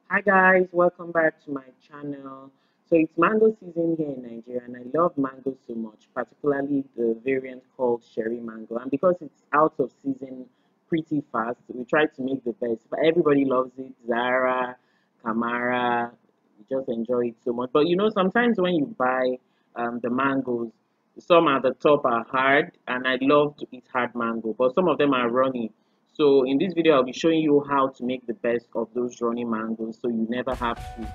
Hi guys, welcome back to my channel. So it's mango season here in Nigeria and I love mango so much, particularly the variant called cherry mango. And because it's out of season pretty fast, we try to make the best. But everybody loves it. Zara, Kamara, we just enjoy it so much. But you know, sometimes when you buy the mangoes, some at the top are hard and I love to eat hard mango, but some of them are runny. So in this video, I'll be showing you how to make the best of those runny mangoes so you never have to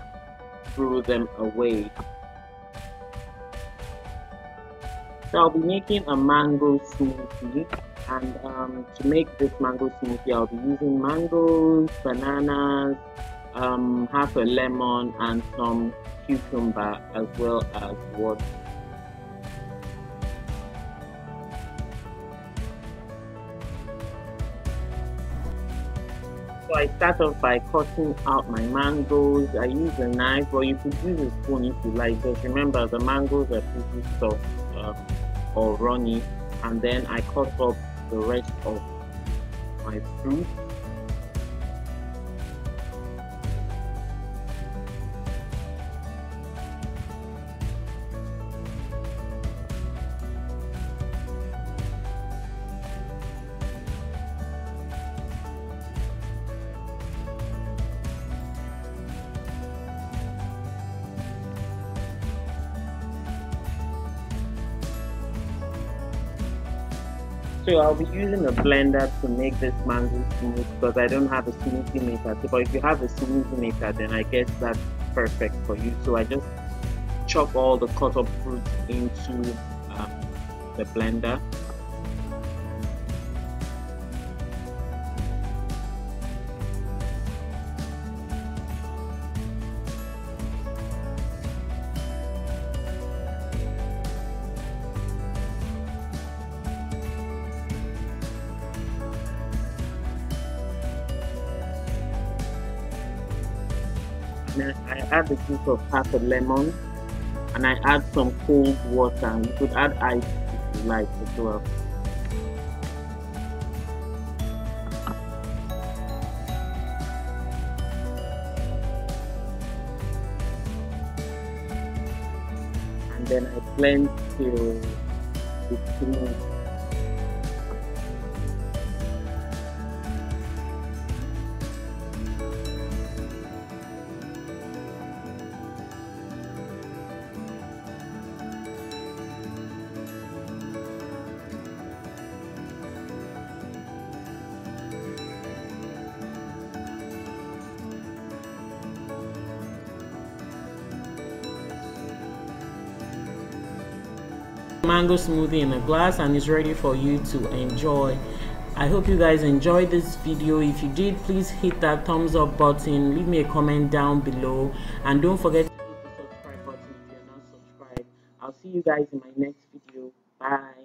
throw them away. So I'll be making a mango smoothie, and to make this mango smoothie, I'll be using mangoes, bananas, half a lemon, and some cucumber as well as water. So I start off by cutting out my mangoes. I use a knife, or you could use a spoon if you like. Just remember the mangoes are pretty soft or runny, and then I cut up the rest of my fruit. So I'll be using a blender to make this mango smooth because I don't have a smoothie maker. So, but if you have a smoothie maker, then I guess that's perfect for you. So I just chop all the cut up fruits into the blender. Then I add a juice of half a lemon and I add some cold water. You could add ice if you like as well. And then I blend till it's smooth. Mango smoothie in a glass and it's ready for you to enjoy. I hope you guys enjoyed this video. If you did, please hit that thumbs up button, leave me a comment down below, and don't forget to hit the subscribe button if you're not subscribed. I'll see you guys in my next video. Bye.